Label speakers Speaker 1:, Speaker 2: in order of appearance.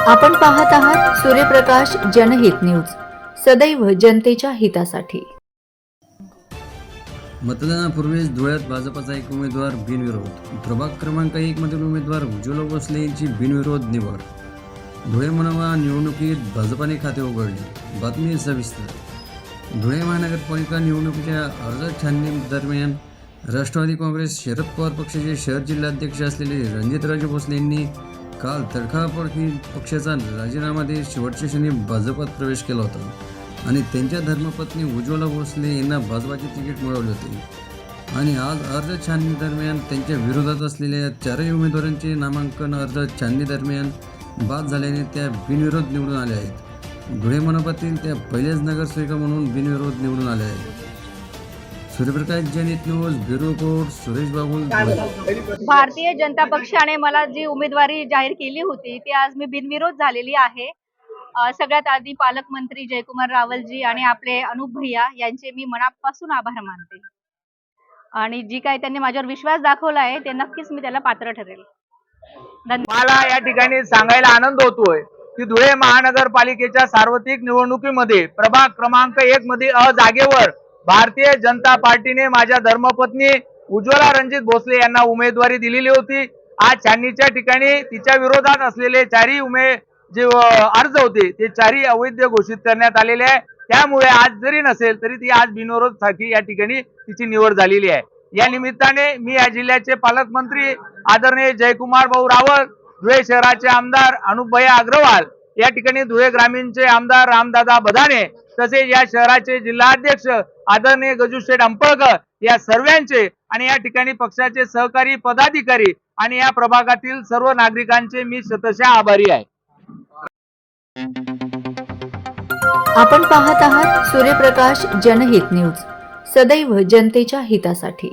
Speaker 1: आपण पाहत आहात सूर्यप्रकाश जनहित न्यूज, सदैव जनतेच्या हितासाठी।
Speaker 2: मतदानापूर्वीच धुळ्यात भाजपचा एक उमेदवार बिनविरोध। प्रभाग क्रमांक 1 मधील उमेदवार उज्ज्वला भोसले यांची बिनविरोध निवड। धुळे मनपा निवडणुकीत भाजपाने खाते उघडले। बातमी सविस्तर। धुळे महानगरपालिका निवडणुकीच्या अर्ज छाननी दरम्यान राष्ट्रवादी काँग्रेस शरद पवार पक्षाचे शहर जिल्हाध्यक्ष असलेले रणजितराजे भोसले यांनी काल तडकाफडकी पक्षाचा राजीनामा देत शेवटच्या क्षणी भाजपात प्रवेश केला होता आणि त्यांच्या धर्मपत्नी उज्ज्वला भोसले यांना भाजपाचे तिकीट मिळवले होते। आणि आज अर्ज छाननी दरम्यान त्यांच्या विरोधात असलेल्या चारही उमेदवारांचे नामांकन अर्ज छाननी दरम्यान बाद झाल्याने त्या बिनविरोध निवडून आल्या आहेत। धुळे मनपातील त्या पहिल्याच नगरसेविका म्हणून बिनविरोध निवडून आल्या आहेत। सूर्यप्रकाश जनहित news, bureau report, Suresh Babul.
Speaker 3: Bharatiya Janata पक्षाने मला जी उमेदवारी जाहीर केली होती ती आज मी बिनविरोध झालेली आहे। सगळ्यात आधी पालकमंत्री जयकुमार रावलजी आणि आपले अनुप भैया यांचे मी मनापासून आभार मानते आणि जी काही त्यांनी माझ्यावर विश्वास दाखवला आहे ते नक्कीच मी त्याला पात्र ठरेल।
Speaker 4: मला या ठिकाणी सांगायला आनंद होतोय की धुळे महानगरपालिकेच्या सार्वत्रिक निवडणुकीमध्ये प्रभाग क्रमांक 1 मध्ये जागेवर भारतीय जनता पार्टीने माझ्या धर्मपत्नी उज्ज्वला रणजित भोसले यांना उमेदवारी दिलेली होती। आज छाननीच्या ठिकाणी तिच्या विरोधात असलेले चारही जे अर्ज होते ते चारही अवैध घोषित करण्यात आलेले आहे। त्यामुळे आज जरी नसेल तरी ती आज बिनविरोध साठी या ठिकाणी तिची निवड झालेली आहे। या निमित्ताने मी या जिल्ह्याचे पालकमंत्री आदरणीय जयकुमार भाऊ रावल, धुळे शहराचे आमदार अनुपभैया अग्रवाल, या ठिकाणी धुळे ग्रामीणचे आमदार रामदादा बदाने, तसेच या शहराचे जिल्हाध्यक्ष आदरणीय गजूशेठ अंपळकर या सर्वांचे आणि या ठिकाणी पक्षाचे सहकारी पदाधिकारी आणि या प्रभागातील सर्व नागरिकांचे मी शतशः आभारी आहे।
Speaker 1: आपण पाहत आहात सूर्यप्रकाश जनहित न्यूज, सदैव जनतेच्या हितासाठी।